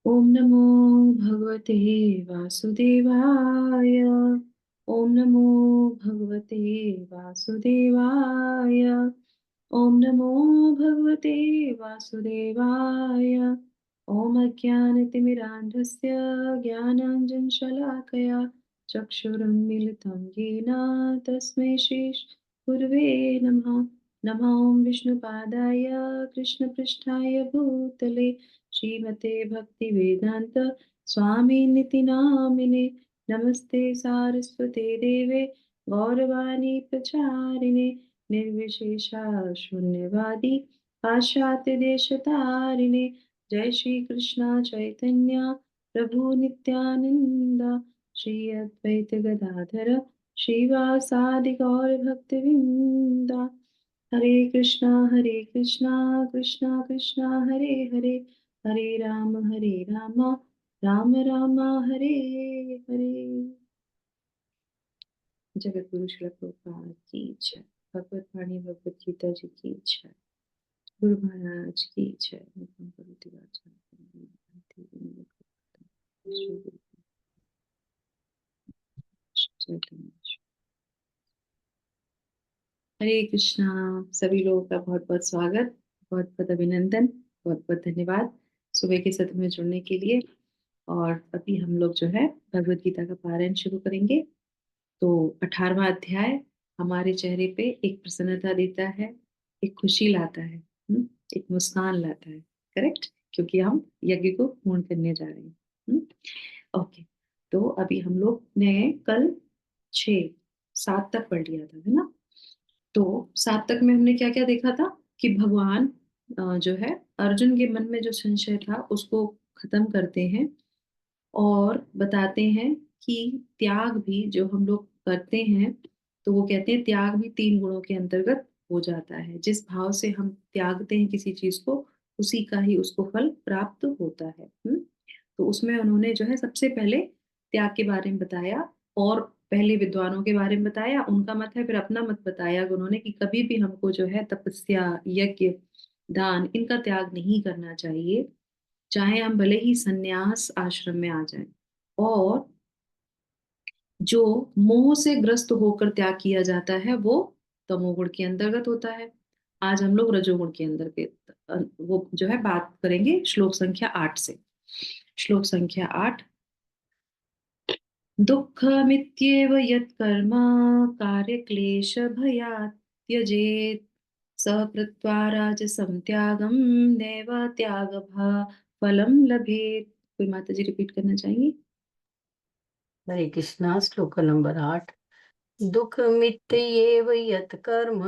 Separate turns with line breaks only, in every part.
ओम नमो भगवते वासुदेवाय। ओम नमो भगवते वासुदेवाय। ओम नमो भगवते वासुदेवाय। ओम अज्ञानतिमिरान्धस्य ज्ञानाञ्जनशलाकया चक्षुरुन्मीलितं येन तस्मै श्री गुरुवे नमः। नमो विष्णुपादाय कृष्णपृष्ठाय भूतले श्रीमते भक्ति वेदांत स्वामी निति नामिने। नमस्ते सारस्वते देवे गौरवाणी प्रचारिणे निर्विशेषा शून्यवादी पाश्चात्य देशतारिणे। जय श्री कृष्णा चैतन्य प्रभु नित्यानंद श्री अद्वैत गदाधर श्रीवासादि गौर भक्तवृंद। हरे कृष्णा कृष्णा कृष्णा हरे हरे, हरे राम राम राम हरे हरे। जगत गुरु श्री प्रभुपाद की जय। भगवत वाणी भगवत गीता जी की जय। गुरु महाराज की जय। हरे कृष्णा। सभी लोगों का बहुत बहुत स्वागत, बहुत बहुत अभिनंदन, बहुत बहुत धन्यवाद सुबह के सत्र में जुड़ने के लिए। और अभी हम लोग जो है भगवत गीता का पारायण शुरू करेंगे। तो 18वां अध्याय हमारे चेहरे पे एक प्रसन्नता देता है, एक खुशी लाता है, एक मुस्कान लाता है। करेक्ट, क्योंकि हम यज्ञ को पूर्ण करने जा रहे हैं। ओके, तो अभी हम लोग ने कल 6 7 तक पढ़ लिया था, है ना। तो 7 तक में हमने क्या क्या देखा था कि भगवान जो है अर्जुन के मन में जो संशय था उसको खत्म करते हैं और बताते हैं कि त्याग भी जो हम लोग करते हैं, तो वो कहते हैं त्याग भी 3 गुणों के अंतर्गत हो जाता है। जिस भाव से हम त्यागते हैं किसी चीज को, उसी का ही उसको फल प्राप्त होता है। तो उसमें उन्होंने जो है सबसे पहले त्याग के बारे में बताया और पहले विद्वानों के बारे में बताया, उनका मत है, फिर अपना मत बताया उन्होंने कि कभी भी हमको जो है तपस्या, यज्ञ, दान, इनका त्याग नहीं करना चाहिए, चाहे हम भले ही संन्यास आश्रम में आ जाएं। और जो मोह से ग्रस्त होकर त्याग किया जाता है वो तमोगुण के अंतर्गत होता है। आज हम लोग रजोगुण के अंदर के वो जो है बात करेंगे श्लोक संख्या 8 से। श्लोक संख्या 8। दुःखमित्येव यत्कर्म कार्यक्लेशभयात् त्यजेत् स कृत्वा राजसं त्यागं नैव फलं लभेत्। कोई माता जी रिपीट करना चाहेंगी?
हरे कृष्णा। श्लोक नंबर 8। दुख मित्येव यत् कर्म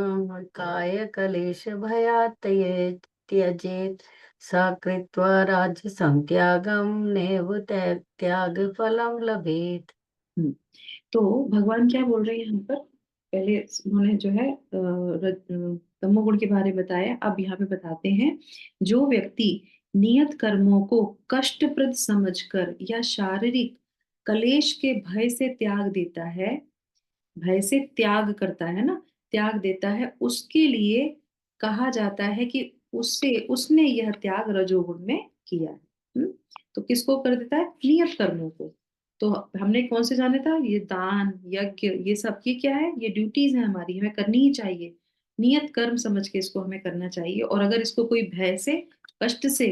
काय कलेश भयात् त्यजेत् स कृत्वा राजसं त्यागं नैव त्याग फलं लभेत्।
तो भगवान क्या बोल रहे हैं यहाँ पर? पहले उन्होंने जो है तमोगुण के बारे में बताया, अब यहाँ पे बताते हैं जो व्यक्ति नियत कर्मों को कष्टप्रद समझकर या शारीरिक कलेश के भय से त्याग देता है, भय से त्याग करता है ना, त्याग देता है, उसके लिए कहा जाता है कि उससे उसने यह त्याग रजोगुण में किया है। तो किसको कर देता है? नियत कर्मों को। तो हमने कौन से जाने था? ये दान, यज्ञ, ये सब ये क्या है? ये ड्यूटीज है हमारी, हमें करनी ही चाहिए। नियत कर्म समझ के इसको हमें करना चाहिए। और अगर इसको कोई भय से, कष्ट से,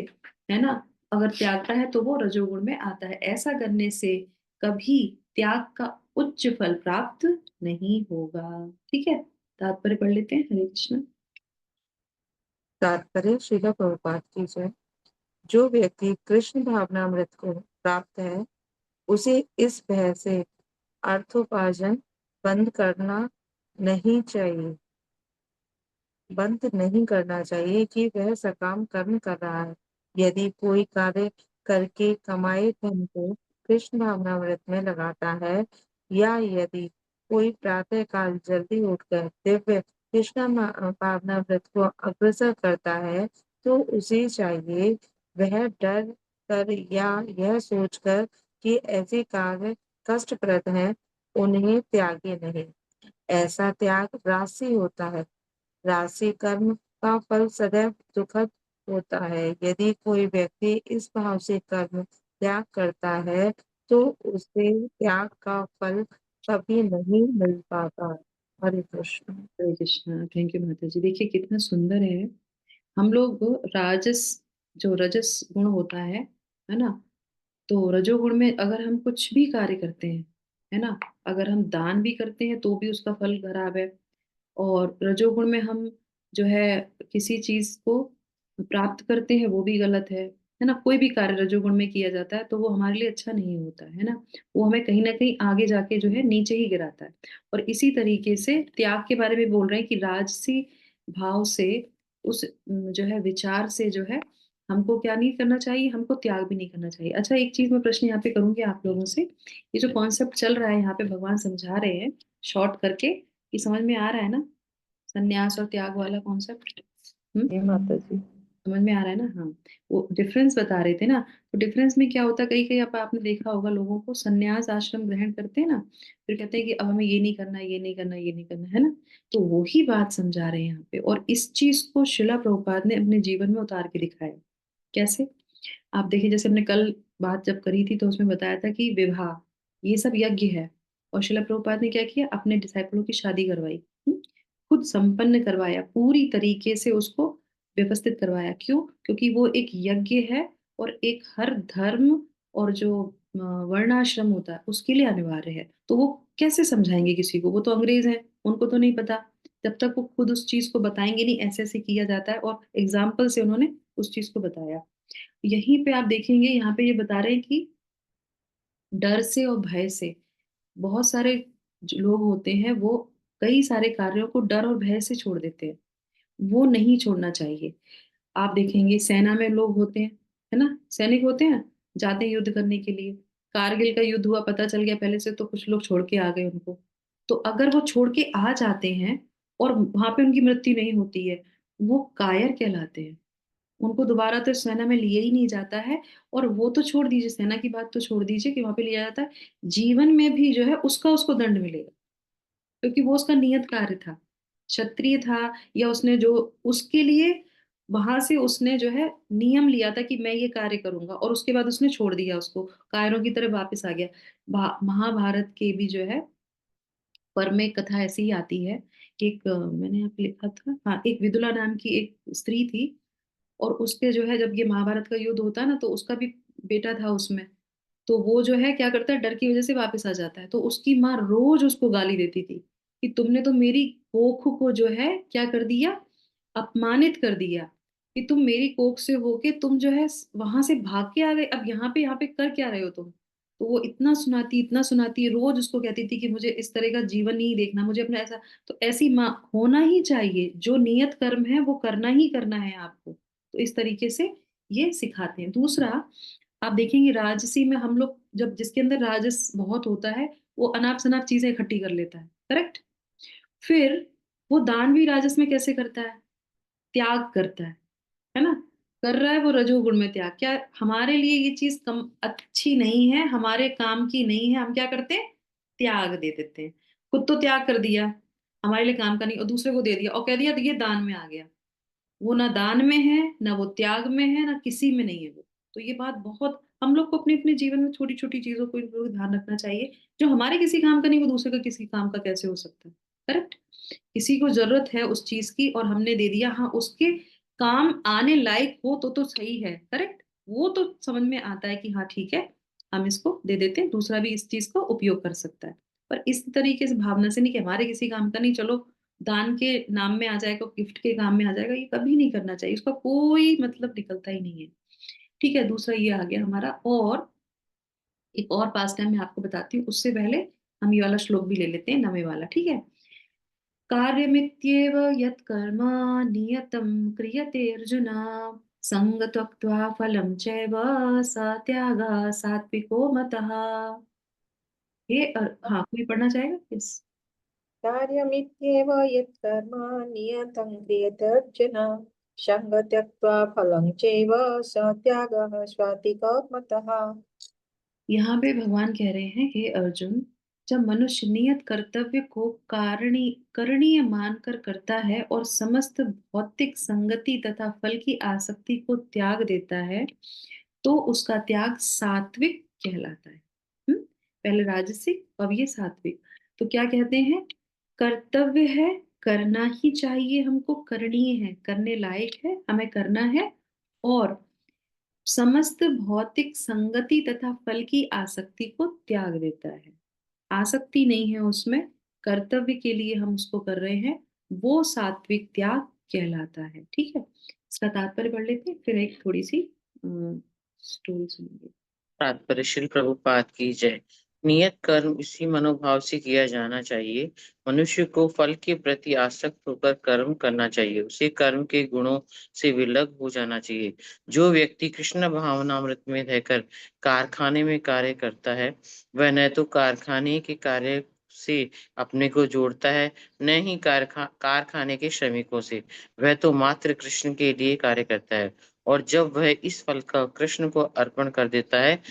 है ना, अगर त्यागता है तो वो रजोगुण में आता है। ऐसा करने से कभी त्याग का उच्च फल प्राप्त नहीं होगा। ठीक है, तात्पर्य पढ़ लेते हैं। हरे कृष्ण।
तात्पर्य श्रील प्रभुपाद की जय। जो व्यक्ति कृष्ण भावनामृत को प्राप्त है उसे इस भय से अर्थोपार्जन बंद करना नहीं चाहिए बंद नहीं करना चाहिए कि वह सकाम कर्म कर रहा है। यदि कोई कार्य करके कमाए धन को कृष्ण भावनामृत में लगाता है या यदि कोई प्रातः काल जल्दी उठकर दिव्य कृष्ण भावनामृत को अग्रसर करता है तो उसे चाहिए वह डर कर या यह सोचकर कि ऐसे कार्य कष्टप्रद हैं उन्हें त्यागे नहीं। ऐसा त्याग राशि होता है। राशि कर्म का फल सदैव दुखद होता है। यदि कोई व्यक्ति इस भाव से कर्म त्याग करता है तो उसे त्याग का फल कभी नहीं मिल पाता। हरे कृष्ण।
हरे कृष्णा। थैंक यू माता जी। देखिए कितना सुंदर है। हम लोग राजस, जो रजस गुण होता है ना, तो रजोगुण में अगर हम कुछ भी कार्य करते हैं, है ना, अगर हम दान भी करते हैं तो भी उसका फल खराब है। और रजोगुण में हम जो है किसी चीज को प्राप्त करते हैं वो भी गलत है ना। कोई भी कार्य रजोगुण में किया जाता है तो वो हमारे लिए अच्छा नहीं होता है ना। वो हमें कहीं ना कहीं आगे जाके जो है नीचे ही गिराता है। और इसी तरीके से त्याग के बारे में बोल रहे हैं कि राजसी भाव से, उस जो है विचार से जो है हमको क्या नहीं करना चाहिए, हमको त्याग भी नहीं करना चाहिए। अच्छा, एक चीज मैं प्रश्न यहाँ पे करूंगी आप लोगों से। ये जो कॉन्सेप्ट चल रहा है यहाँ पे भगवान समझा रहे हैं शॉर्ट करके, ये समझ में आ रहा है ना, संन्यास और त्याग वाला कॉन्सेप्ट?
हे माता जी।
समझ में आ रहा है ना? हाँ। वो डिफरेंस बता रहे थे ना। तो डिफरेंस में क्या होता है, कहीं कहीं आपने देखा होगा लोगों को संन्यास आश्रम ग्रहण करते हैं ना, फिर कहते हैं कि अब हमें ये नहीं करना, ये नहीं करना, ये नहीं करना, है ना। तो वही बात समझा रहे हैं यहाँ पे, और इस चीज को शिला प्रभुपाद ने अपने जीवन में उतार के दिखाया। कैसे? आप देखिए, जैसे हमने कल बात जब करी थी तो उसमें बताया था कि विवाह ये सब यज्ञ है, और शिला प्रभुपाद ने क्या किया, अपने डिसाइपलों की शादी करवाई। खुद संपन्न करवाया, पूरी तरीके से उसको व्यवस्थित करवाया। क्यों? क्योंकि वो एक यज्ञ है, और एक हर धर्म और जो वर्णाश्रम होता है उसके लिए अनिवार्य है। तो वो कैसे समझाएंगे किसी को? वो तो अंग्रेज हैं, उनको तो नहीं पता। जब तक वो खुद उस चीज को बताएंगे नहीं ऐसे ऐसे किया जाता है, और एग्जाम्पल से उन्होंने उस चीज को बताया। यहीं पे आप देखेंगे, यहाँ पे ये बता रहे हैं कि डर से और भय से बहुत सारे जो लोग होते हैं वो कई सारे कार्यों को डर और भय से छोड़ देते हैं। वो नहीं छोड़ना चाहिए। आप देखेंगे सेना में लोग होते हैं, है ना, सैनिक होते हैं, जाते हैं युद्ध करने के लिए। कारगिल का युद्ध हुआ, पता चल गया पहले से, तो कुछ लोग छोड़ के आ गए उनको। तो अगर वो छोड़ के आ जाते हैं और वहां पे उनकी मृत्यु नहीं होती है, वो कायर कहलाते हैं। उनको दोबारा तो सेना में लिया ही नहीं जाता है। और वो तो छोड़ दीजिए, सेना की बात तो छोड़ दीजिए कि वहां पे लिया जाता है, जीवन में भी जो है उसका उसको दंड मिलेगा। क्योंकि वो उसका नियत कार्य था, क्षत्रिय था, या उसने जो उसके लिए वहां से उसने जो है नियम लिया था कि मैं ये कार्य करूंगा, और उसके बाद उसने छोड़ दिया उसको, कायरों की तरह वापस आ गया। महाभारत के भी जो है पर में एक कथा ऐसी ही आती है कि एक मैंने यहाँ पे लिखा था, हाँ, एक विदुला नाम की एक स्त्री थी। और उसके जो है जब ये महाभारत का युद्ध होता है ना, तो उसका भी बेटा था उसमें। तो वो जो है क्या करता है, डर की वजह से वापस आ जाता है। तो उसकी माँ रोज उसको गाली देती थी कि तुमने तो मेरी कोख को जो है क्या कर दिया, अपमानित कर दिया, कि तुम मेरी कोख से होके तुम जो है वहां से भाग के आ गए, अब यहाँ पे कर क्या रहे हो तुम। तो वो इतना सुनाती रोज उसको कहती थी कि मुझे इस तरह का जीवन नहीं देखना, मुझे अपना ऐसा। तो ऐसी माँ होना ही चाहिए, जो नियत कर्म है वो करना ही करना है आपको। तो इस तरीके से ये सिखाते हैं। दूसरा, आप देखेंगे राजसी में हम लोग जब, जिसके अंदर राजस बहुत होता है, वो अनाप शनाप चीजें इकट्ठी कर लेता है, करेक्ट। फिर वो दान भी राजस में कैसे करता है, त्याग करता है ना। कर रहा है वो रजोगुण में त्याग। क्या हमारे लिए ये चीज कम अच्छी नहीं है, हमारे काम की नहीं है, हम क्या करते हैं, त्याग दे देते हैं। खुद तो त्याग कर दिया, हमारे लिए काम का नहीं, और दूसरे को दे दिया और कह दिया तो ये दान में आ गया। वो ना दान में है, ना वो त्याग में है, ना किसी में नहीं है वो। तो ये बात बहुत हम लोग को अपने अपने जीवन में छोटी छोटी चीजों को ध्यान रखना चाहिए। जो हमारे किसी काम का नहीं, वो दूसरे का किसी काम का कैसे हो सकता है, करेक्ट। किसी को जरूरत है उस चीज की और हमने दे दिया, हाँ, उसके काम आने लायक हो तो सही है, करेक्ट। वो तो समझ में आता है कि हाँ ठीक है, हम इसको दे देते हैं, दूसरा भी इस चीज का उपयोग कर सकता है। पर इस तरीके से भावना से नहीं कि हमारे किसी काम का नहीं, चलो दान के नाम में आ जाएगा, गिफ्ट के काम में आ जाएगा, ये कभी नहीं करना चाहिए। उसका कोई मतलब निकलता ही नहीं है। ठीक है, दूसरा ये आ गया हमारा। और एक और पास टाइम मैं आपको बताती हूँ, उससे पहले हम ये वाला श्लोक भी ले लेते हैं, नवे वाला, ठीक है। कार्यमित्येव यत् कर्म नियतं क्रियते अर्जुन, संग त्यक्त्वा फलं चैव स त्यागः सात्विको मतः। हाँ, कोई पढ़ना चाहेगा? यस।
कार्यमित्येव यत्कर्म नियतं क्रियते अर्जुन सङ्गं त्यक्त्वा फलं चैव स त्यागः सात्विको मतः।
यहाँ पे भगवान कह रहे हैं, हे अर्जुन, जब मनुष्य नियत कर्तव्य को करणीय मानकर करता है और समस्त भौतिक संगति तथा फल की आसक्ति को त्याग देता है, तो उसका त्याग सात्विक कहलाता है। पहले राजसिक, अब ये सात्विक। तो क्या कहते हैं? कर्तव्य है, करना ही चाहिए हमको, करणीय है, करने लायक है, हमें करना है, और समस्त भौतिक संगति तथा फल की आसक्ति को त्याग देता है। आसक्ति नहीं है उसमें, कर्तव्य के लिए हम उसको कर रहे हैं, वो सात्विक त्याग कहलाता है। ठीक है, इसका तात्पर्य पढ़ लेते हैं, फिर एक थोड़ी सी स्टोरी सुनेंगे।
तात्पर्य श्री प्रभुपाद की जय। नियत कर्म इसी मनोभाव से किया जाना चाहिए। मनुष्य को फल के प्रति आसक्त होकर कर्म करना चाहिए, उसे कर्म के गुणों से विलग हो जाना चाहिए। जो व्यक्ति कृष्ण भावनामृत में रहकर कारखाने में कार्य करता है, वह न तो कारखाने के कार्य से अपने को जोड़ता है, न ही कारखाने के श्रमिकों से। वह तो मात्र कृष्ण के लिए कार्य करता है, और जब वह इस फल का कृष्ण को अर्पण कर देता है,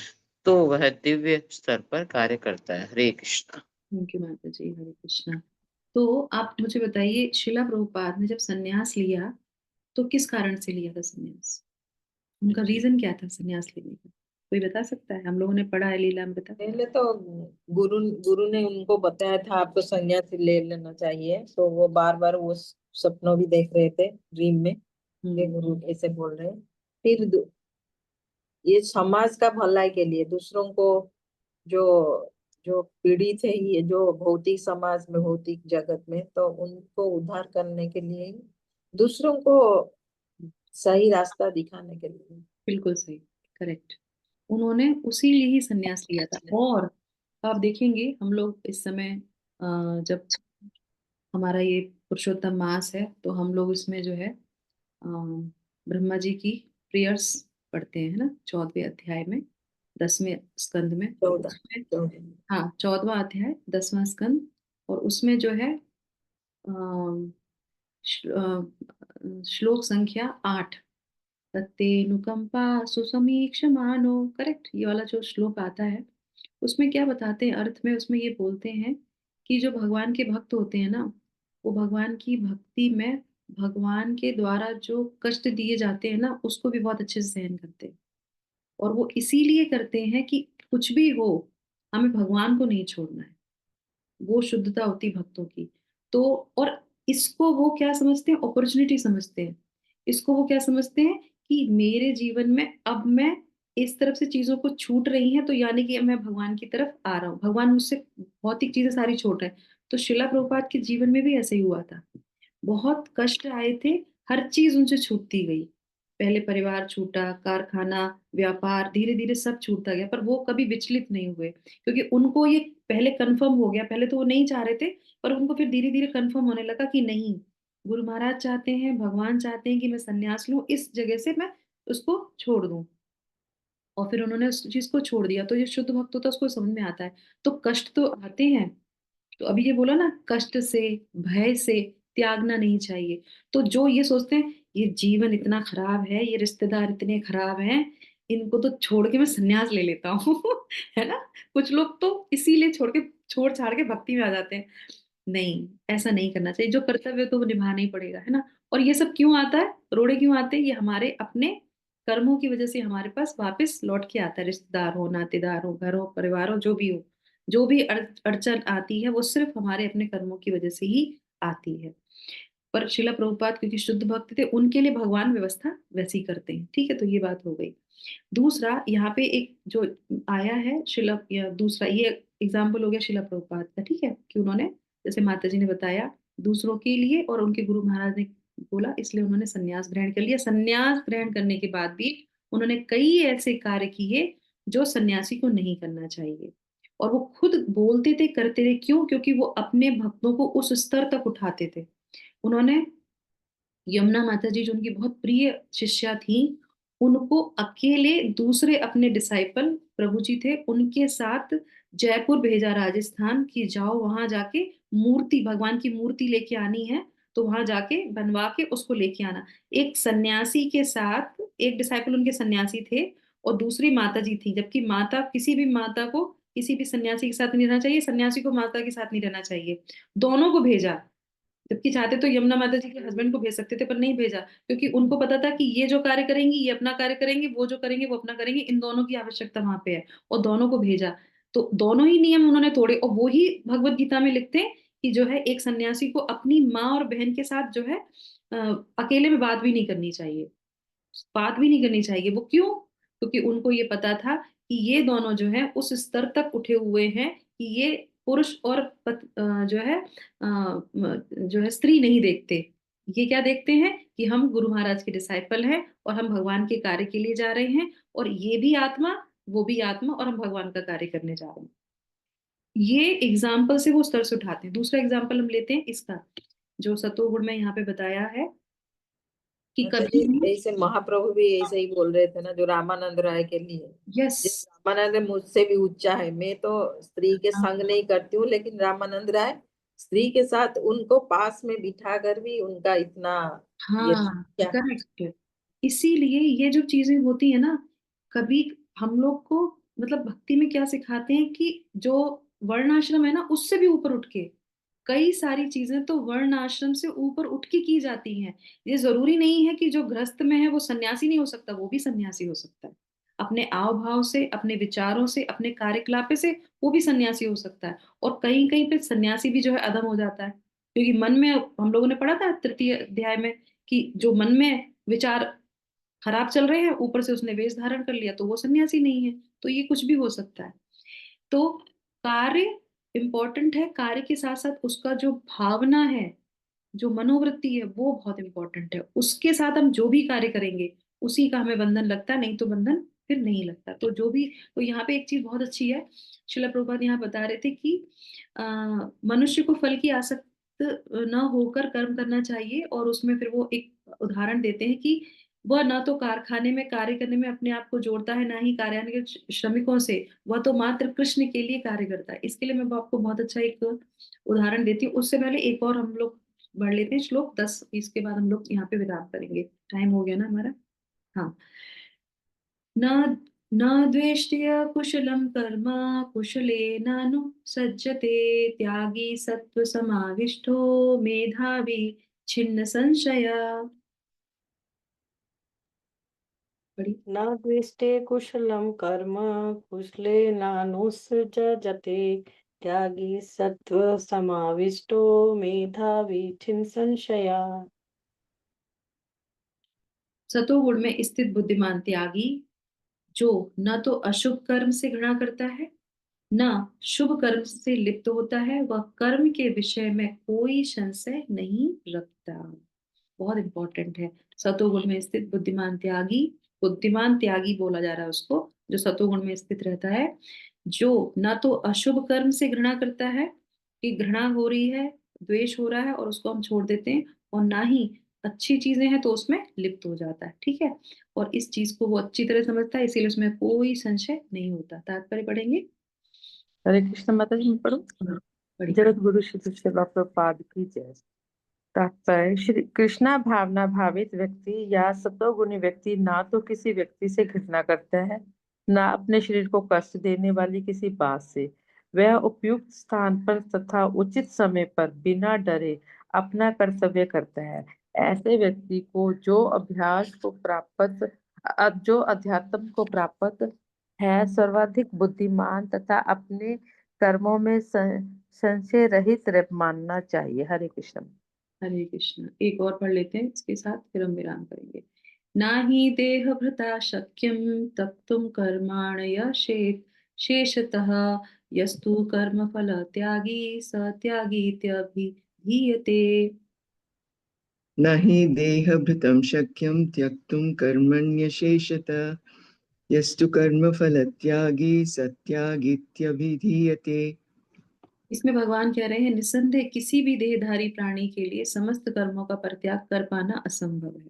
तो वह दिव्य स्तर पर कार्य करता है। हरे कृष्णा।
थैंक यू माता जी, हरे कृष्णा। तो आप मुझे बताइए, शिला प्रभुपाद ने जब संन्यास लिया तो किस कारण से लिया था संन्यास? उनका रीजन क्या था संन्यास लेने का? कोई बता सकता है? हम लोगों ने पढ़ा है लीलामृत।
पहले तो गुरु गुरु ने उनको बताया था आपको संन्यास ले लेना चाहिए, तो वो बार बार वो सपनों भी देख रहे थे ड्रीम में कि गुरु ऐसे बोल रहे हैं। फिर ये समाज का भलाई के लिए, दूसरों को जो जो पीड़ित है, ये जो भौतिक समाज में, भौतिक जगत में, तो उनको उद्धार करने के लिए ही, दूसरों को सही रास्ता दिखाने के लिए।
बिल्कुल सही, करेक्ट। उन्होंने उसी लिए ही संन्यास लिया था। और आप देखेंगे हम लोग इस समय जब हमारा ये पुरुषोत्तम मास है, तो हम लोग इसमें जो है ब्रह्मा जी की प्रेयर्स पढ़ते हैं, है ना, 14वें अध्याय में, 10वें स्कंद में। तो
14
उसमें,
14
हाँ, 14वां अध्याय 10वां स्कंद, और उसमें जो है श्लोक संख्या 8, तत्तेनुकंपा सुसमीक्षमानो, करेक्ट, ये वाला जो श्लोक आता है, उसमें क्या बताते हैं अर्थ में? उसमें ये बोलते हैं कि जो भगवान के भक्त होते हैं ना, वो भगवान की भक्ति में भगवान के द्वारा जो कष्ट दिए जाते हैं ना, उसको भी बहुत अच्छे से सहन करते हैं। और वो इसीलिए करते हैं कि कुछ भी हो, हमें भगवान को नहीं छोड़ना है। वो शुद्धता होती है भक्तों की। तो और इसको वो क्या समझते हैं? अपॉर्चुनिटी समझते हैं। इसको वो क्या समझते हैं कि मेरे जीवन में अब मैं इस तरफ से चीजों को छूट रही हैं, तो यानी कि मैं भगवान की तरफ आ रहा हूँ, भगवान मुझसे भौतिक चीजें सारी छोड़ रहे हैं। तो शिला प्रभुपाद के जीवन में भी ऐसे ही हुआ था। बहुत कष्ट आए थे, हर चीज उनसे छूटती गई। पहले परिवार छूटा, कारखाना, व्यापार, धीरे धीरे सब छूटता गया, पर वो कभी विचलित नहीं हुए, क्योंकि उनको ये पहले कंफर्म हो गया। पहले तो वो नहीं चाह रहे थे, पर उनको फिर धीरे धीरे कंफर्म होने लगा कि नहीं, गुरु महाराज चाहते हैं, भगवान चाहते हैं कि मैं संन्यास लूं, इस जगह से मैं उसको छोड़ दूं। और फिर उन्होंने उस चीज को छोड़ दिया। तो ये शुद्ध भक्त होता है, उसको समझ में आता है। तो कष्ट तो आते हैं, तो अभी ये बोला ना, कष्ट से, भय से त्यागना नहीं चाहिए। तो जो ये सोचते हैं ये जीवन इतना खराब है, ये रिश्तेदार इतने खराब हैं, इनको तो छोड़ के मैं संन्यास ले लेता हूँ है ना, कुछ लोग तो इसीलिए छोड़ छाड़ के भक्ति में आ जाते हैं। नहीं, ऐसा नहीं करना चाहिए। जो कर्तव्य है तो वो निभाना ही पड़ेगा, है ना। और ये सब क्यों आता है, रोड़े क्यों आते हैं? ये हमारे अपने कर्मों की वजह से हमारे पास वापस लौट के आता है। रिश्तेदार हो, नातेदार हो, घर हो, परिवार हो, जो भी हो, जो भी अड़चन आती है, वो सिर्फ हमारे अपने कर्मों की वजह से ही आती है। पर शिला प्रभुपाद क्योंकि शुद्ध भक्त थे, उनके लिए भगवान व्यवस्था वैसी करते हैं। ठीक है, तो ये बात हो गई। दूसरा यहाँ पे एक जो आया है शिला, या दूसरा ये एग्जाम्पल हो गया शिला प्रभुपाद का, ठीक है, कि उन्होंने, जैसे माता जी ने बताया, दूसरों के लिए, और उनके गुरु महाराज ने बोला, इसलिए उन्होंने संन्यास ग्रहण कर लिया। संन्यास ग्रहण करने के बाद भी उन्होंने कई ऐसे कार्य किए जो सन्यासी को नहीं करना चाहिए। और वो खुद बोलते थे, करते थे। क्यों? क्योंकि वो अपने भक्तों को उस स्तर तक उठाते थे। उन्होंने यमुना माता जी, जो उनकी बहुत प्रिय शिष्या थी, उनको अकेले दूसरे अपने डिसाइपल प्रभु जी थे, उनके साथ जयपुर भेजा, राजस्थान, कि जाओ वहां जाके मूर्ति, भगवान की मूर्ति लेके आनी है, तो वहां जाके बनवा के उसको लेके आना। एक सन्यासी के साथ, एक डिसाइपल उनके सन्यासी थे, और दूसरी माता जी थी, जबकि माता, किसी भी माता को किसी भी सन्यासी के साथ नहीं रहना चाहिए, सन्यासी को माता के साथ नहीं रहना चाहिए। दोनों को भेजा। जबकि चाहते तो यमुना माता जी के हस्बैंड को भेज सकते थे, पर नहीं भेजा, क्योंकि उनको पता था कि ये जो कार्य करेंगी ये अपना कार्य करेंगे, वो जो करेंगे वो अपना करेंगे, इन दोनों की आवश्यकता वहां पे है, और दोनों को भेजा। तो दोनों ही नियम उन्होंने तोड़े, और वो ही भगवत गीता में लिखते हैं कि जो है एक सन्यासी को अपनी माँ और बहन के साथ जो है अ, अकेले में बात भी नहीं करनी चाहिए, बात भी नहीं करनी चाहिए। वो क्यों? क्योंकि उनको ये पता था कि ये दोनों जो है उस स्तर तक उठे हुए हैं कि ये पुरुष और जो है जो है स्त्री नहीं देखते। ये क्या देखते हैं कि हम गुरु महाराज के डिसाइपल हैं और हम भगवान के कार्य के लिए जा रहे हैं, और ये भी आत्मा, वो भी आत्मा, और हम भगवान का कार्य करने जा रहे हैं। ये एग्जाम्पल से वो स्तर से उठाते हैं। दूसरा एग्जाम्पल हम लेते हैं इसका, जो सतोगुण में यहाँ पे बताया है कि
माता
कभी
जी,
भी।
ऐसे महाप्रभु भी ऐसे ही बोल रहे थे ना, जो रामानंद राय के लिए।
यस।
जिस रामानंद मुझसे भी ऊंचा है, मैं तो स्त्री के संग नहीं करती हूँ, लेकिन रामानंद राय स्त्री के साथ उनको पास में बिठा कर भी उनका इतना ये
हाँ,
क्या।
करेक्ट। इसीलिए ये जो चीजें होती है ना, कभी हम लोग को मतलब भक्ति में क्या सिखाते हैं कि जो वर्ण आश्रम है ना उससे भी ऊपर उठ के कई सारी चीजें तो वर्ण आश्रम से ऊपर उठ के की जाती हैं। ये जरूरी नहीं है कि जो गृहस्थ में है वो सन्यासी नहीं हो सकता, वो भी सन्यासी हो सकता है। अपने आव भाव से, अपने विचारों से, अपने कार्यकलाप से वो भी सन्यासी हो सकता है। और कहीं कहीं पे सन्यासी भी जो है अधम हो जाता है, क्योंकि मन में, हम लोगों ने पढ़ा था तृतीय अध्याय में कि जो मन में विचार खराब चल रहे हैं, ऊपर से उसने वेश धारण कर लिया, तो वो सन्यासी नहीं है। तो ये कुछ भी हो सकता है। तो कार्य इंपॉर्टेंट है, कार्य के साथ साथ उसका जो भावना है, जो मनोवृत्ति है, वो बहुत इंपॉर्टेंट है। उसके साथ हम जो भी कार्य करेंगे उसी का हमें बंधन लगता है, नहीं तो बंधन फिर नहीं लगता। तो जो भी, तो यहाँ पे एक चीज बहुत अच्छी है, शिला प्रभुपाद यहाँ बता रहे थे कि मनुष्य को फल की आसक्त न होकर कर्म करना चाहिए, और उसमें फिर वो एक उदाहरण देते हैं कि वह ना तो कारखाने में कार्य करने में अपने आप को जोड़ता है, ना ही कार्यालय के श्रमिकों से, वह तो मात्र कृष्ण के लिए कार्य करता है। इसके लिए मैं आपको बहुत अच्छा एक उदाहरण देती हूँ। उससे पहले एक और हम लोग बढ़ लेते हैं, श्लोक 10, इसके बाद हम लोग यहाँ पे विराम करेंगे। टाइम हो गया ना हमारा। हाँ। न न द्वेष्ट्य कुशलं कर्म, कुशलेनानुसज्जते, त्यागी सत्व समाविष्टो, मेधावी छिन्न संशय। बड़ी।
न द्वेष्टे कुशलं कर्म कुशलेनानुसृजते, त्यागी सत्व समाविष्टो मेधावी छिन्न संशया।
सतोगुण में स्थित बुद्धिमान त्यागी, जो न तो अशुभ कर्म से घृणा करता है, न शुभ कर्म से लिप्त होता है, वह कर्म के विषय में कोई संशय नहीं रखता। बहुत इंपॉर्टेंट है। सतोगुण में स्थित बुद्धिमान त्यागी, बुद्धिमान त्यागी बोला जा रहा है उसको जो सतोगुण में स्थित रहता है, जो ना तो अशुभ कर्म से घृणा करता है कि घृणा हो रही है, द्वेष हो रहा है और उसको हम छोड़ देते हैं, और ना ही अच्छी चीजें हैं तो उसमें लिप्त हो जाता है। ठीक है। और इस चीज को वो अच्छी तरह समझता है, इसीलिए उसमें कोई संशय नहीं होता। तात्पर्य पढ़ेंगे।
हरे कृष्ण माता जी, मैं पढ़ूं?
पढ़िए।
जगत गुरु श्री सेवा प्रभुपाद की जय। तात्पर्य, श्री कृष्णा भावना भावित व्यक्ति या सतोगुणी व्यक्ति ना तो किसी व्यक्ति से घृणा करता है, ना अपने शरीर को कष्ट देने वाली किसी बात से। वह उपयुक्त स्थान पर तथा उचित समय पर बिना डरे अपना कर्तव्य करता है। ऐसे व्यक्ति को जो अध्यात्म को प्राप्त है, सर्वाधिक बुद्धिमान तथा अपने कर्मों में संशय रहित मानना चाहिए। हरे कृष्ण।
हरे कृष्ण। एक और पढ़ लेते हैं, इसके साथ फिर हम विराम करेंगे। ना ही देह भृता शक्यम तप्तुम कर्माणय शेषतः, यस्तु कर्म फल त्यागी स त्यागीत्यभिधीयते।
न हि देहभृतं शक्यं त्यक्तुं कर्मण्यशेषतः, यस्तु कर्मफलत्यागी स त्यागीत्यभिधीयते।
इसमें भगवान कह रहे हैं, निस्संदेह किसी भी देहधारी प्राणी के लिए समस्त कर्मों का परित्याग कर पाना असंभव है,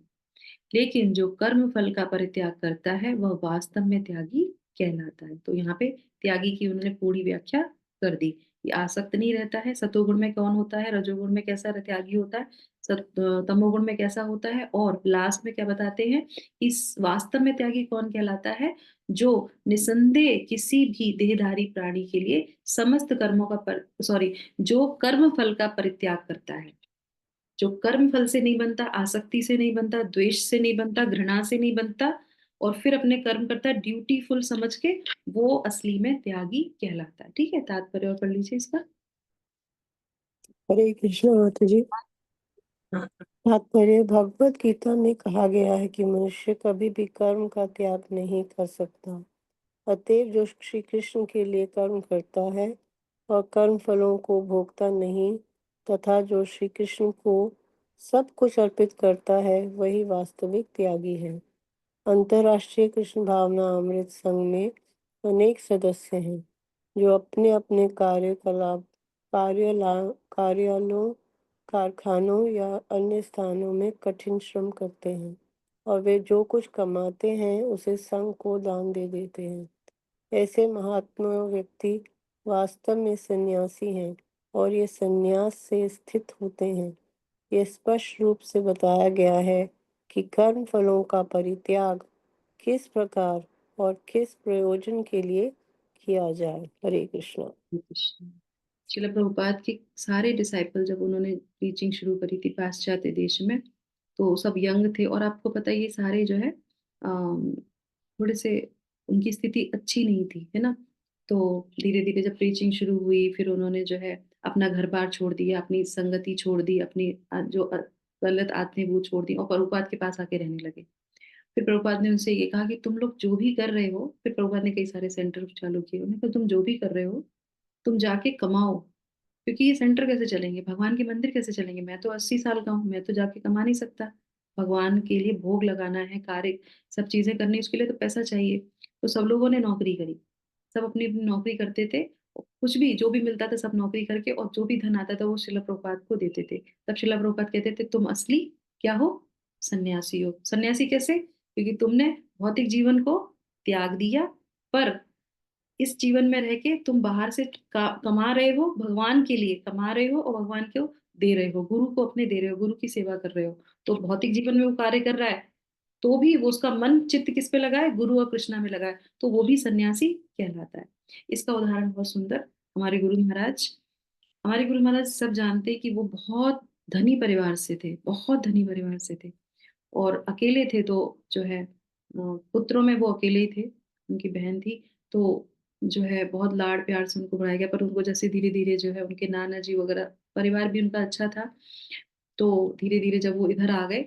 लेकिन जो कर्म फल का परित्याग करता है वह वास्तव में त्यागी कहलाता है। तो यहाँ पे त्यागी की उन्होंने पूरी व्याख्या कर दी। ये आसक्त नहीं रहता है। सतोगुण में कौन होता है, रजोगुण में कैसा त्यागी होता है, तमोगुण में कैसा होता है, और लास्ट में क्या बताते हैं, इस वास्तव में त्यागी कौन कहलाता है, जो निसंदेह किसी भी देहधारी प्राणी के लिए समस्त कर्मों का जो कर्म फल का परित्याग करता है, जो कर्म फल से नहीं बनता, आसक्ति से नहीं बनता, द्वेष से नहीं बनता, घृणा से नहीं बनता, और फिर अपने कर्म करता है ड्यूटीफुल समझ के, वो असली में त्यागी कहलाता है। ठीक है, तात्पर्य और पढ़ लीजिए इसका।
हरे कृष्ण माता जी। तात्पर्य, भगवत गीता में कहा गया है कि मनुष्य कभी भी कर्म का त्याग नहीं कर सकता। अतएव जो श्री कृष्ण के लिए कर्म करता है और कर्म फलों को भोगता नहीं, तथा जो श्री कृष्ण को सब कुछ अर्पित करता है, वही वास्तविक त्यागी है। अंतर्राष्ट्रीय कृष्ण भावना अमृत संघ में अनेक सदस्य हैं, जो अपने अपने कार्यालयों, कारखानों या अन्य स्थानों में कठिन श्रम करते हैं, और वे जो कुछ कमाते हैं उसे संघ को दान दे देते हैं। ऐसे महात्मा व्यक्ति वास्तव में सन्यासी हैं, और ये सन्यास से स्थित होते हैं। ये स्पष्ट रूप से बताया गया है कि कर्म फलों का परित्याग किस प्रकार और किस प्रयोजन के लिए किया जाए। हरे कृष्णा।
कृष्ण। श्रील प्रभुपाद के सारे डिसाइपल जब उन्होंने टीचिंग शुरू करी थी पाश्चात्य देश में, तो सब यंग थे, और आपको पता है ये सारे जो है थोड़े से उनकी स्थिति अच्छी नहीं थी, है ना। तो धीरे धीरे जब प्रीचिंग शुरू हुई, फिर उन्होंने जो है अपना घर बार छोड़ दिया, अपनी संगति छोड़ दी, अपनी गलत आदतें वो छोड़ दी, और प्रभुपाद के पास आके रहने लगे। फिर प्रभुपाद ने उनसे ये कहा कि तुम लोग जो भी कर रहे हो, फिर प्रभुपाद ने कई सारे सेंटर चालू किए, उन्होंने कहा तुम जो भी कर रहे हो तुम जाके कमाओ, क्योंकि ये सेंटर कैसे चलेंगे, भगवान के मंदिर कैसे चलेंगे, मैं तो 80 साल का हूँ, मैं तो जाके कमा नहीं सकता। भगवान के लिए भोग लगाना है, कार्य सब चीजें करनी है, उसके लिए तो पैसा चाहिए। तो सब लोगों ने नौकरी करी, सब अपनी अपनी नौकरी करते थे, कुछ भी जो भी मिलता था सब नौकरी करके, और जो भी धन आता था वो शिला प्रभुपाद को देते थे। तब शिला प्रभुपाद कहते थे तुम असली क्या हो, सन्यासी हो। सन्यासी कैसे, क्योंकि तुमने भौतिक जीवन को त्याग दिया, पर इस जीवन में रह के तुम बाहर से कमा रहे हो, भगवान के लिए कमा रहे हो, और भगवान को दे रहे हो, गुरु को अपने दे रहे हो, गुरु की सेवा कर रहे हो। तो भौतिक जीवन में वो कार्य कर रहा है, तो भी वो उसका मन चित्त किस पे लगा है, गुरु और कृष्णा में लगा है, तो वो भी सन्यासी कहलाता है। इसका उदाहरण बहुत सुंदर हमारे गुरु महाराज, हमारे गुरु महाराज सब जानते हैं कि वो बहुत धनी परिवार से थे, बहुत धनी परिवार से थे, और अकेले थे। तो जो है पुत्रों में वो अकेले ही थे, उनकी बहन थी। तो जो है बहुत लाड प्यार से उनको बढ़ाया गया, पर उनको जैसे धीरे धीरे जो है उनके नाना जी वगैरह, परिवार भी उनका अच्छा था, तो धीरे धीरे जब वो इधर आ गए,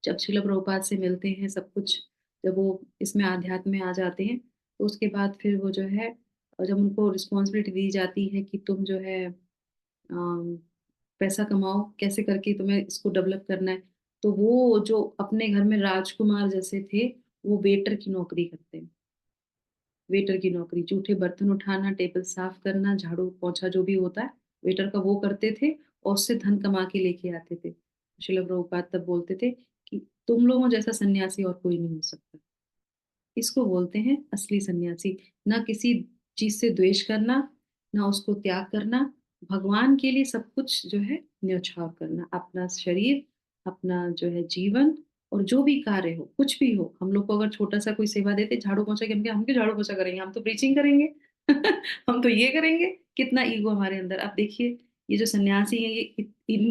जब शिला प्रभुपाद से मिलते हैं सब कुछ, जब वो इसमें आध्यात्म में आ जाते हैं, तो उसके बाद फिर वो जो है, जब उनको रिस्पॉन्सिबिलिटी दी जाती है कि तुम जो है पैसा कमाओ, कैसे करके तुम्हें इसको डेवलप करना है, तो वो जो अपने घर में राजकुमार जैसे थे, वो वेटर की नौकरी करते हैं। वेटर की नौकरी, जूठे बर्तन उठाना, टेबल साफ करना, झाड़ू पोछा जो भी होता है वेटर का, वो करते थे, और उससे धन कमा के लेके आते थे। श्रील प्रभुपाद तब बोलते थे कि तुम लोगों जैसा सन्यासी और कोई नहीं हो सकता। इसको बोलते हैं असली सन्यासी। ना किसी चीज से द्वेष करना, ना उसको त्याग करना, भगवान के लिए सब कुछ जो है न्यौछावर करना, अपना शरीर, अपना जो है जीवन, और जो भी कार्य हो, कुछ भी हो, हम लोग को अगर छोटा सा कोई सेवा देते, झाड़ू पोछा के, हम क्यों झाड़ू पोछा करेंगे, हम तो प्रीचिंग करेंगे हम तो ये करेंगे। कितना ईगो हमारे अंदर, आप देखिए ये जो सन्यासी है, ये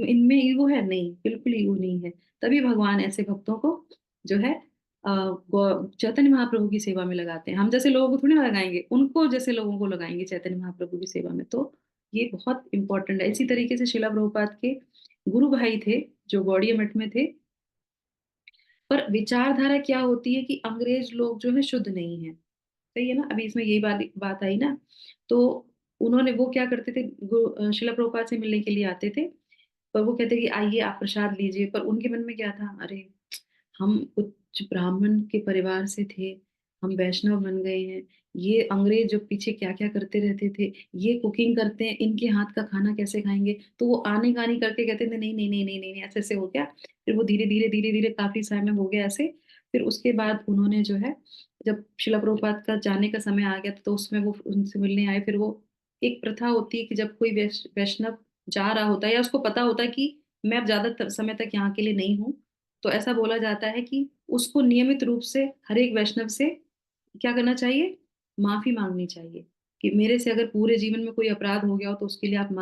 इनमें ईगो है नहीं, बिल्कुल ईगो नहीं है। तभी भगवान ऐसे भक्तों को जो है चैतन्य महाप्रभु की सेवा में लगाते हैं। हम जैसे लोगों को थोड़ी ना लगाएंगे, उनको जैसे लोगों को लगाएंगे चैतन्य महाप्रभु की सेवा में। तो ये बहुत इंपॉर्टेंट है। इसी तरीके से शिला प्रभुपाद के गुरु भाई थे जो गौड़िया मठ में थे, पर विचारधारा क्या होती है कि अंग्रेज लोग जो है शुद्ध नहीं है, सही है ना, अभी इसमें यही बात बात आई ना। तो उन्होंने वो क्या करते थे, शिला प्रभुपाद से मिलने के लिए आते थे, पर वो कहते कि आइए आप प्रसाद लीजिए, पर उनके मन में क्या था, अरे हम उच्च ब्राह्मण के परिवार से थे, हम वैष्णव बन गए हैं, ये अंग्रेज जो पीछे क्या क्या करते रहते थे, ये कुकिंग करते हैं, इनके हाथ का खाना कैसे खाएंगे। तो वो आने गानी करके कहते थे नहीं नहीं नहीं नहीं नहीं नहीं, ऐसे ऐसे हो गया। फिर वो धीरे धीरे काफी समय में हो गया ऐसे। फिर उसके बाद उन्होंने जो है, जब शिला प्रभुपाद का जाने का समय आ गया, तो उसमें वो उनसे मिलने आए। फिर वो एक प्रथा होती है कि जब कोई वैष्णव जा रहा होता है, या उसको पता होता है कि मैं अब ज्यादा समय तक यहाँ के लिए नहीं हूँ, तो ऐसा बोला जाता है कि उसको नियमित रूप से हर एक वैष्णव से क्या करना चाहिए, माफी मांगनी चाहिए कि मेरे से अगर पूरे जीवन में कोई अपराध हो गया हो तो उसके लिए आप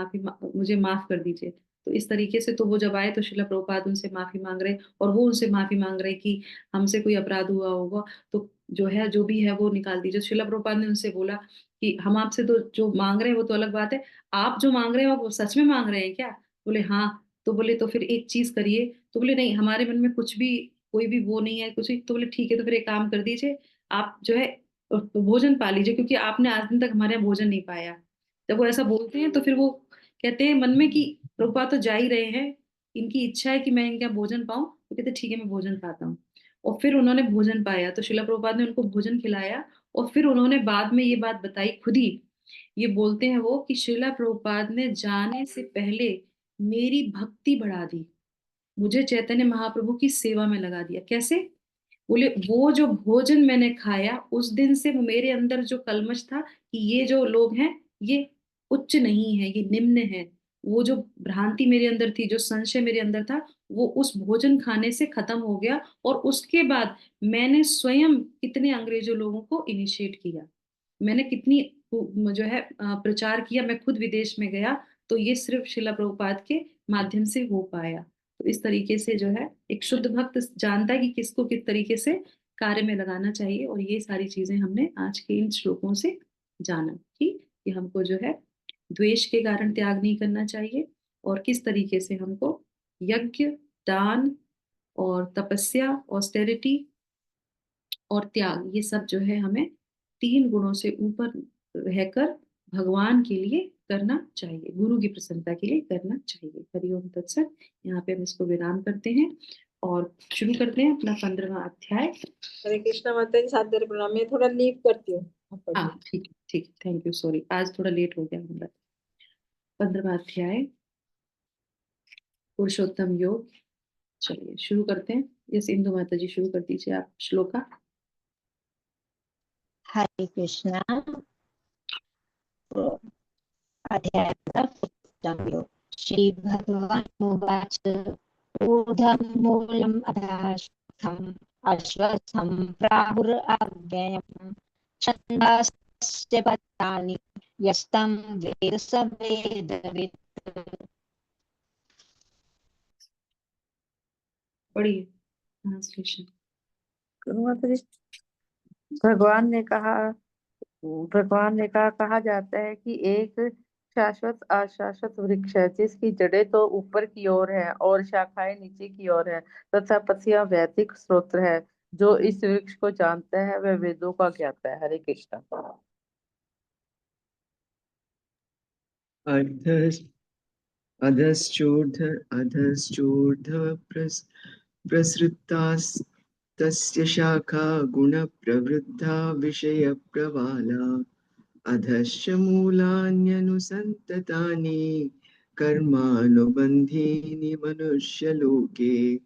मुझे माफ कर दीजिए। तो इस तरीके से तो वो जब आए तो शिला प्रभुपाद उनसे माफी मांग रहे, और वो उनसे माफी मांग रहे कि हमसे कोई अपराध हुआ होगा तो जो है जो भी है वो निकाल दीजिए। शिला प्रभुपाद ने उनसे बोला कि हम आपसे तो जो मांग रहे हैं वो तो अलग बात है, आप जो मांग रहे हैं आप वो सच में मांग रहे हैं क्या? बोले हाँ। तो बोले तो फिर एक चीज करिए। तो बोले नहीं, हमारे मन में कुछ भी कोई भी वो नहीं है कुछ भी। तो बोले ठीक है, तो फिर एक काम कर दीजिए, आप जो है भोजन पा लीजिए, क्योंकि आपने आज दिन तक हमारे यहाँ भोजन नहीं पाया। जब वो ऐसा बोलते हैं तो फिर वो कहते हैं मन में कि प्रभुपाद तो जा ही रहे हैं, इनकी इच्छा है कि मैं इनका भोजन पाऊं, तो कहते ठीक है मैं भोजन पाता हूँ। और फिर उन्होंने भोजन पाया तो शिला प्रभुपाद ने उनको भोजन खिलाया। और फिर उन्होंने बाद में ये बात बताई खुद ही, ये बोलते हैं वो कि शिला प्रभुपाद ने जाने से पहले मेरी भक्ति बढ़ा दी, मुझे चैतन्य महाप्रभु की सेवा में लगा दिया। कैसे? बोले वो जो भोजन मैंने खाया उस दिन से वो मेरे अंदर जो कलमश था कि ये जो लोग हैं ये उच्च नहीं है, ये निम्न है, वो जो भ्रांति मेरे अंदर थी, जो संशय मेरे अंदर था, वो उस भोजन खाने से खत्म हो गया। और उसके बाद मैंने स्वयं कितने अंग्रेजों लोगों को इनिशिएट किया, मैंने कितनी जो है प्रचार किया, मैं खुद विदेश में गया। तो ये सिर्फ शिला प्रभुपाद के माध्यम से हो पाया। तो इस तरीके से जो है एक शुद्ध भक्त जानता है कि किसको किस तरीके से कार्य में लगाना चाहिए। और ये सारी चीजें हमने आज के इन श्लोकों से जाना कि हमको जो है द्वेष के कारण त्याग नहीं करना चाहिए, और किस तरीके से हमको यज्ञ, दान और तपस्या, ऑस्टेरिटी और त्याग, ये सब जो है हमें तीन गुणों से ऊपर रहकर भगवान के लिए करना चाहिए, गुरु की प्रसन्नता के लिए करना चाहिए। हरिओम तत्सत। यहाँ पे हम इसको विराम करते हैं और शुरू करते हैं अपना 15वां अध्याय।
हरे कृष्णा माता जी, साथ दे प्रणाम। मैं थोड़ा लीव करती हूँ, आप पढ़िए।
हाँ ठीक है, ठीक है, थैंक यू, सॉरी आज थोड़ा लेट हो गया हमारा। 15वां अध्याय पुरुषोत्तम योग। चलिए शुरू करते हैं। यस इंदु माता जी शुरू कर दीजिए आप श्लोका।
हरे कृष्णा। अध्याय श्री भगवानुवाच ऊर्ध्वं मूलम् अधःस्थम् अश्वत्थं प्राहुरव्ययम् छन्दांस्य पत्राणि यस्तं वेद स वेदवित्।
पढ़िए ट्रांसलेशन।
माता जी, भगवान ने कहा कहा जाता है कि एक शाश्वत अशाश्वत वृक्ष है जिसकी जड़ें तो ऊपर की ओर है और शाखाएं नीचे की ओर है, तथा पत्तियां वैदिक स्रोत है। जो इस वृक्ष को जानता है वह वेदों का ज्ञाता है। हरे कृष्णा।
अधस् अधश्चोर्ध प्रसृतास्तस्य शाखा गुणप्रवृद्धा विषयप्रवाला अधश्च मूलान्यनुसन्ततानि कर्मानुबन्धीनि मनुष्यलोके।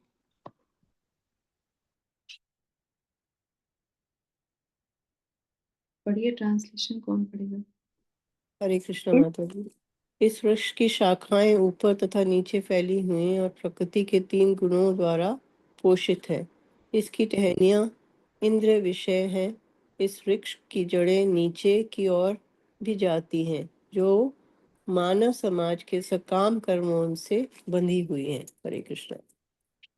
पढ़िए ट्रांसलेशन, कौन पढ़ेगा?
हरे कृष्णा माता जी। इस वृक्ष की शाखाएं ऊपर तथा नीचे फैली हुई हैं और प्रकृति के 3 गुणों द्वारा पोषित है। इसकी टहनियां इंद्र विषय है। इस वृक्ष की जड़ें नीचे की ओर भी जाती हैं, जो मानव समाज के सकाम कर्मों से बंधी हुई हैं। हरे कृष्णा।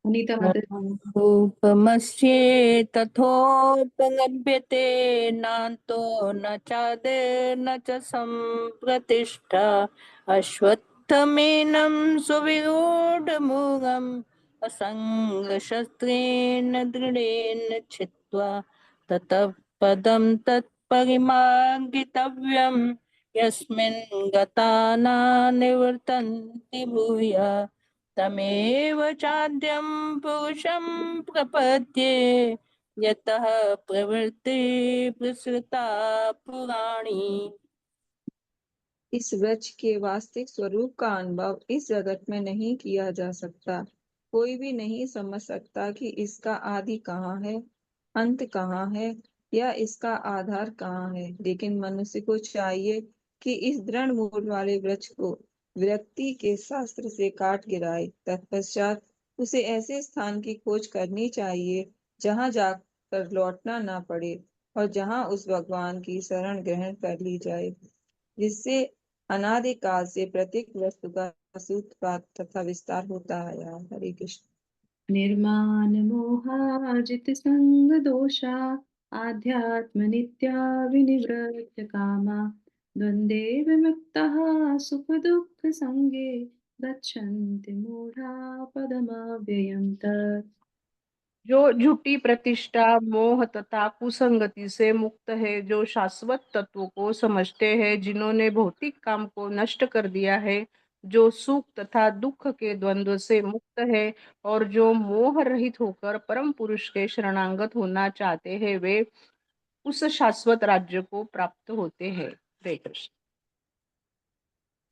अनीता माता जी।
रूपमस्येतथोपलभ्यते नान्तो न चादिर्न च सम्प्रतिष्ठा अश्वत्थमेनं सुविरूढमूलम् असङ्गशस्त्रेण दृढेन छित्त्वा ततः पदं तत्परिमार्गितव्यम् यस्मिन् गता न निवर्तन्ति भूया तमेव चाद्यं पुरुषं प्रपद्ये यतः प्रवृत्ति प्रसृता पुराणी।
इस वृक्ष के वास्तविक स्वरूप का अनुभव इस जगत में नहीं किया जा सकता। कोई भी नहीं समझ सकता कि इसका आदि कहाँ है, अंत कहाँ है, या इसका आधार कहाँ है। लेकिन मनुष्य को चाहिए कि इस दृढ़ मूल वाले वृक्ष को व्यक्ति के शास्त्र से काट गिराए। तत्पश्चात उसे ऐसे स्थान की खोज करनी चाहिए जहाँ जाकर लौटना ना पड़े और जहाँ उस भगवान की शरण ग्रहण कर ली जाए, जिससे अनादिकाल से प्रत्येक वस्तु का सूत्रपात तथा विस्तार होता आया। हरे कृष्ण।
निर्माण मोहाजित संग दोषा आध्यात्म नित्या विनिवृत्त कामा द्वंद्वे विमुक्तः सुख दुःख संगे गच्छन्ति मूढ़ा पदमव्ययम् तत्।
जो झूठी प्रतिष्ठा, मोह तथा कुसंगति से मुक्त है, जो शाश्वत तत्व को समझते हैं, जिन्होंने भौतिक काम को नष्ट कर दिया है, जो सुख तथा दुख के द्वंद्व से मुक्त है और जो मोह रहित होकर परम पुरुष के शरणागत होना चाहते हैं, वे उस शाश्वत राज्य को प्राप्त होते हैं। हरे कृष्ण।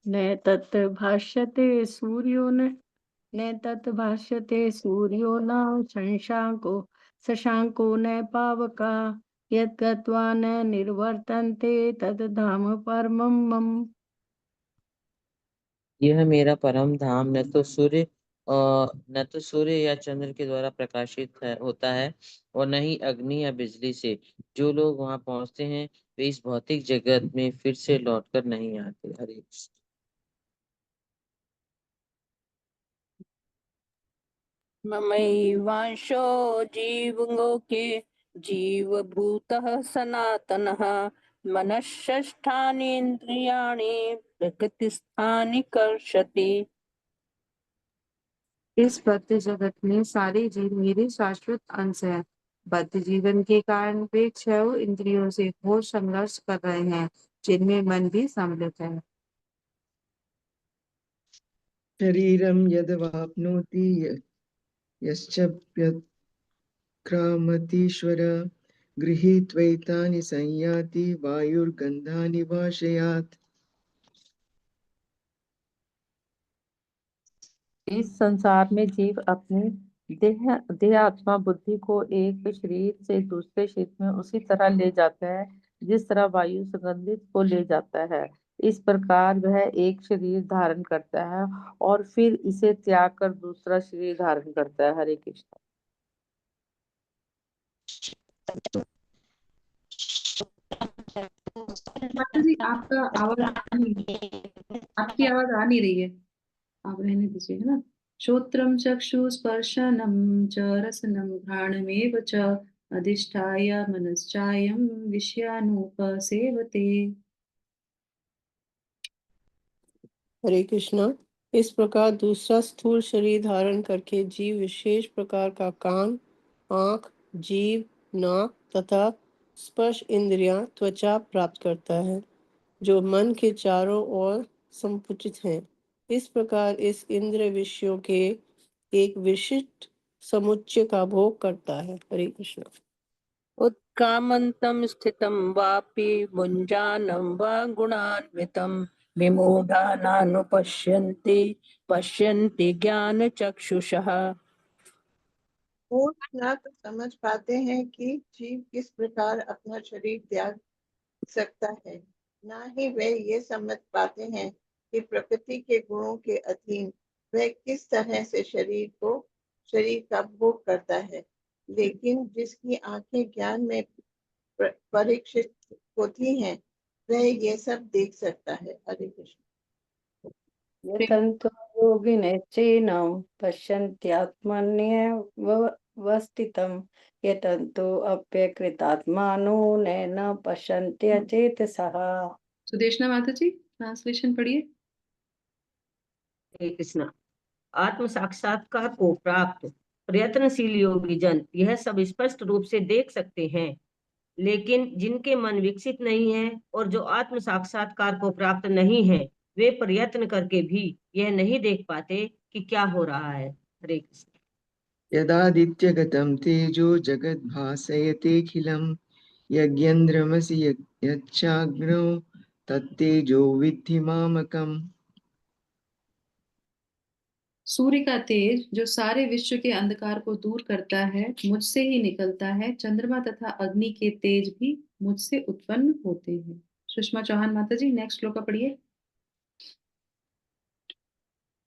न तत् भाष्यते सूर्यो न तत् भाष्यते सूर्यो न शशांको न पावका यत् गत्वा न निर्वर्तन्ते तद् धाम परमं मम।
यह मेरा परम धाम न तो सूर्य या चंद्र के द्वारा प्रकाशित होता है और न ही अग्नि या बिजली से। जो लोग वहां पहुंचते हैं वे इस भौतिक जगत में फिर से लौटकर नहीं आते। हरे कृष्ण।
ममैवांशो जीवलोके जीवभूतः सनातनः मनःषष्ठानीन्द्रियाणि प्रकृतिस्थानि कर्षति।
इस बद्ध जगत में सारे जीव मेरे शाश्वत अंश है। बद्ध जीवन के कारण वे छह इंद्रियों से घोर संघर्ष कर रहे हैं, जिनमें मन भी सम्मिलित है।
शरीरं यदवाप्नोति यश्चाप्यक्रामतीश्वर गृहीत्वैतानि संयाति वायुर्गन्धानि वाशयात्।
इस संसार में जीव अपने देह आत्मा बुद्धि को एक शरीर से दूसरे शरीर में उसी तरह ले जाता है जिस तरह वायु सुगंधित को ले जाता है। इस प्रकार वह एक शरीर धारण करता है और फिर इसे त्याग कर दूसरा शरीर धारण करता है। हरे कृष्ण।
माता जी आपका आवाज आपकी आवाज आ नहीं रही है, आप रहने दीजिए, है ना। श्रोत्रम चक्षुस्पर्शनम च रसनम घ्राणमेव च अधिष्ठाय मनश्चायं विषयानुपसेवते।
हरे कृष्णा। इस प्रकार दूसरा स्थूल शरीर धारण करके जीव विशेष प्रकार का कान, आँख, जीभ, नाक तथा स्पर्श इंद्रियां, त्वचा प्राप्त करता है, जो मन के चारों ओर संकुचित हैं। इस प्रकार इस इंद्र विषयों के एक विशिष्ट समुच्चय का भोग करता है। हरे कृष्ण।
उत्क्रामन्तं स्थितं वापि भुञ्जानं वा गुणान्वितं विमूढा नानुपश्यन्ति पश्यन्ति ज्ञानचक्षुषः।
मूर्ख न तो समझ पाते हैं कि जीव किस प्रकार अपना शरीर त्याग सकता है, ना ही वे ये समझ पाते हैं कि प्रकृति के गुणों के अधीन वह किस तरह से शरीर का भोग करता है। लेकिन जिसकी आंखें ज्ञान में परीक्षित होती हैं, वह ये सब देख सकता है। हरे कृष्ण।
यतन्तो योगिनश्चैनं पश्यन्त्यात्मन्यवस्थितं यतन्तो अप्यकृतात्मानो नैन पश्यन्त्यचेतसः।
सुदेशना माता जी ट्रांसलेशन पढ़िए।
हरे कृष्णा। आत्म साक्षात्कार को प्राप्त प्रयत्नशील योगी जन यह सब स्पष्ट रूप से देख सकते हैं, लेकिन जिनके मन विकसित नहीं है और जो आत्म साक्षात्कार को प्राप्त नहीं है, वे प्रयत्न करके भी यह नहीं देख पाते कि क्या हो रहा है। हरे कृष्ण।
यदादित्यगतं तेजो जगद्भासयतेऽखिलं यज्ञेन्द्रमसि यच्चाग्नौ तत्तेजो विद्धि मामकम्।
सूर्य का तेज जो सारे विश्व के अंधकार को दूर करता है मुझसे ही निकलता है। चंद्रमा तथा अग्नि के तेज भी मुझसे उत्पन्न होते हैं। सुषमा चौहान माता जी नेक्स्ट श्लोका पढ़िए।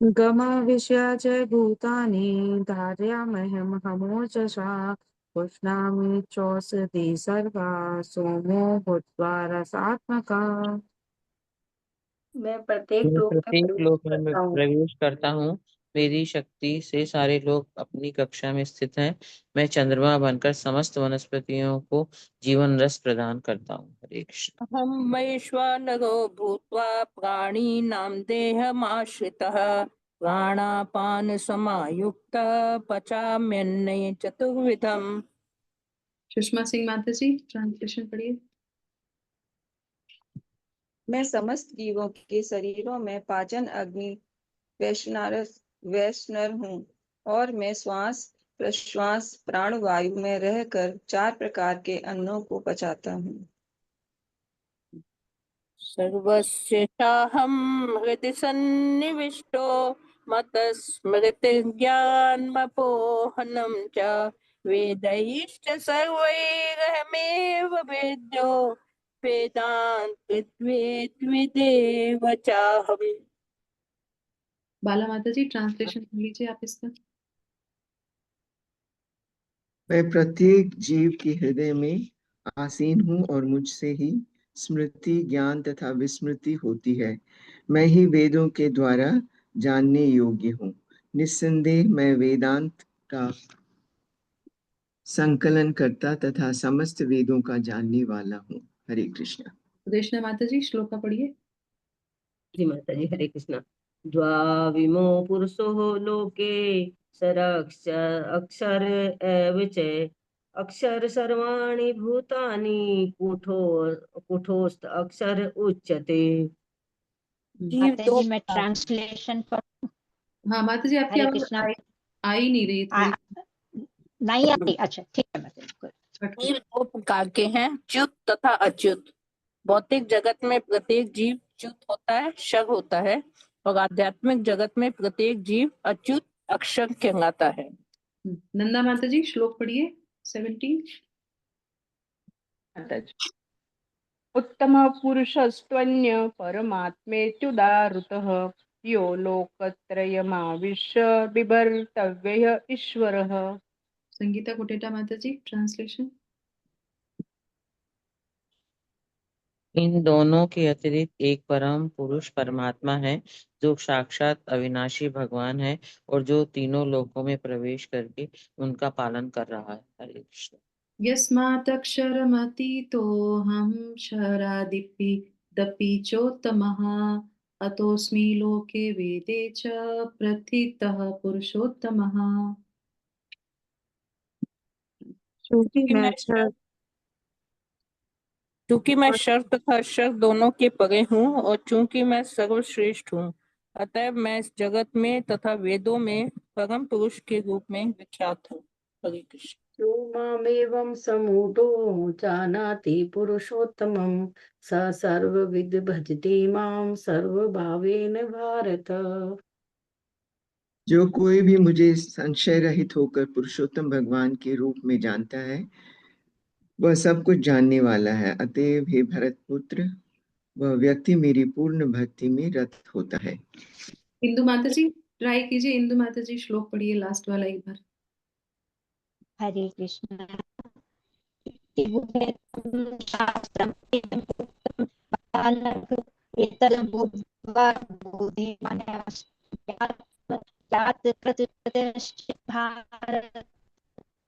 गमाविश्य च भूतानि धारयाम्यहं हमोजसा पुष्णामि चौषधि सर्वा सोमो भूत्वा रसात्मका।
मैं प्रत्येक
मैं
लोक में
प्रत्येक
प्रवेश
लोक में
करता हूँ।
प्रवेश करता हूँ। मेरी शक्ति से सारे लोग अपनी कक्षा में स्थित हैं। मैं चंद्रमा बनकर समस्त वनस्पतियों को जीवन रस प्रदान करता हूँ। हरे कृष्ण।
अहं वैश्वानरो भूत्वा प्राणिनां देहमाश्रितः प्राणापान समायुक्तः पचाम्यन्ने चतुर्विधम्।
सुषमा सिंह माता जी ट्रांसलेशन पढ़िए।
मैं समस्त जीवों के शरीरों में पाचन अग्नि वैष्णव हूँ और मैं श्वास प्रश्वास प्राणवायु में रहकर 4 प्रकार के अन्नों को पचाता हूँ।
सर्वस्य चाहं हृदि सन्निविष्टो मतस्मृतिज्ञानमपोहनं च वेदैश्च सर्वैरहमेव वेद्यो वेदान्तविद्विदेव चाहम्।
बाला माता जी ट्रांसलेशन कर लीजिए आप इसका।
मैं प्रत्येक जीव के हृदय में आसीन हूँ और मुझसे ही स्मृति ज्ञान तथा विस्मृति होती है। मैं ही वेदों के द्वारा जानने योग्य हूँ। निस्संदेह मैं वेदांत का संकलन करता तथा समस्त वेदों का जानने वाला हूँ। हरे कृष्ण।
सुदेशना माता जी श्लोका पढ़िए।
जी माता जी, हरे कृष्णा। द्वाविमो पुरुषो लोके अक्षर एव च अक्षर सर्वाणि भूतानि कुठोस्त अक्षर उच्यते।
जीव
माता
दो
जी मैं
प्रकार।
ट्रांसलेशन पर
हाँ माता जी आपकी
हरे
आवाज
कृष्णा।
आई नहीं रही
आ,
थोड़ी।
नहीं आती, अच्छा ठीक है माता जी, good।
जीव दो प्रकार के हैं, च्युत तथा अच्युत। भौतिक जगत में प्रत्येक जीव च्युत होता है, क्षर होता है, और आध्यात्मिक जगत में प्रत्येक जीव अच्युत अक्षर कहलाता है।
नंदा माता जी श्लोक पढ़िए 17।
उत्तम पुरुषस्त्वन्य परमात्मेत्युदाहृतः यो लोकत्रयमाविश्य बिभर्तव्यः ईश्वरः।
संगीता कुटेटा माता जी ट्रांसलेशन।
इन दोनों के अतिरिक्त एक परम पुरुष परमात्मा है जो साक्षात अविनाशी भगवान है और जो तीनों लोकों में प्रवेश करके उनका पालन कर रहा है। हरे कृष्ण।
यस्मादक्षरमतीतोऽहं क्षरादिपि दपि चोत्तमः अतोऽस्मि लोके वेदे च प्रथितः पुरुषोत्तमः।
क्योंकि मैं
चूंकि मैं क्षर तथा अक्षर दोनों के परे हूँ और चूंकि मैं सर्वश्रेष्ठ हूँ, अतः मैं इस जगत में तथा वेदों में परम पुरुष के रूप में विख्यात हूँ। हरे कृष्ण।
यो मामेवं समूढो जानाति पुरुषोत्तमं स सर्वविद् भजति मां सर्वभावेन भारत।
जो कोई भी मुझे संशय रहित होकर पुरुषोत्तम भगवान के रूप में जानता है वह सब कुछ जानने वाला है। अतएव हे भरत पुत्र, वह व्यक्ति मेरी पूर्ण भक्ति में रत होता है।
इंदु माता जी ट्राई कीजिए। इंदु माता जी श्लोक पढ़िए लास्ट वाला एक बार।
हरे कृष्णा। शास्त्रम् इदम् उक्तं बालक एतद् बुद्ध्वा बुद्धिमान् स्यात् कृतस्य भारत।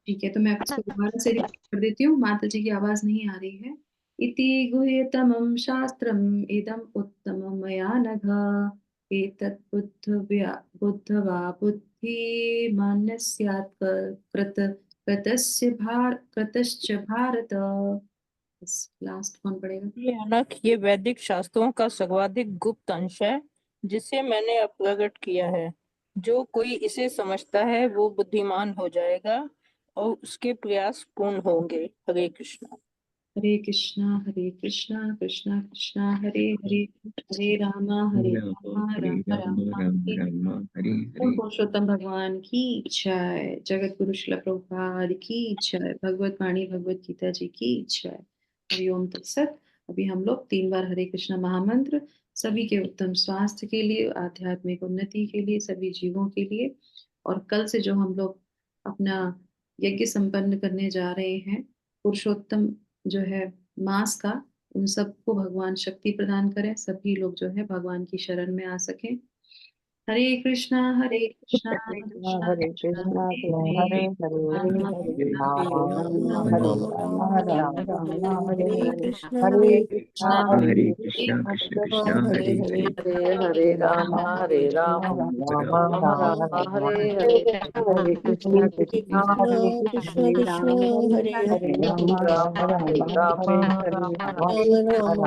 ठीक है, तो मैं इसको दोबारा से रिपीट कर देती हूँ, माता जी की आवाज नहीं आ रही है। इति गुह्यतमं शास्त्रम् इदम् उत्तमं मया नघ एतत् बुद्धवा बुद्धिमान् स्यात् कृतश्च भारत। लास्ट कौन पढ़ेगा?
ये अनख, ये वैदिक शास्त्रों का सर्वाधिक गुप्त अंश है जिसे मैंने अब प्रकट किया है। जो कोई इसे समझता है वो बुद्धिमान हो जाएगा और उसके प्रयास पूर्ण होंगे। हरे कृष्णा।
हरे कृष्णा कृष्णा कृष्णा हरे हरे हरे राम
हरे
राम
राम
राम
राम राम हरे हरे।
पुरुषोत्तम भगवान की जय। जगत गुरु श्रील प्रभुपाद की जय। भगवत वाणी भगवत गीता जी की जय। हरि ओम तत्सत। अभी हम लोग 3 बार हरे कृष्णा महामंत्र सभी के उत्तम स्वास्थ्य के लिए, आध्यात्मिक उन्नति के लिए, सभी जीवों के लिए। और कल से जो हम लोग अपना यज्ञ संपन्न करने जा रहे हैं, पुरुषोत्तम जो है मास का, उन सबको भगवान शक्ति प्रदान करें, सभी लोग जो है भगवान की शरण में आ सकें। हरे कृष्णा हरे कृष्णा कृष्णा
हरे
कृष्णा
कृष्णा
हरे
हरे
हरे
हरे
राम
हरे
राम
राम
राम
हरे
राम
राम
हरे
राम राम हरे
हरे
हरे
कृष्णा
हरे
हरे
कृष्णा
कृष्णा
हरे
हरे
हरे
कृष्णा कृष्ण
कृष्णा
कृष्ण
हरे
हरे
हरे
हरे
हरे हरे राम हरे राम राम राम हरे हरे हरे कृष्णा
हरे
कृष्णा
कृष्णा
हरे
कृष्णा
हरे
कृष्णा
राम
हरे हरे
हरे राम राम राम राम हरे हरे
राम राम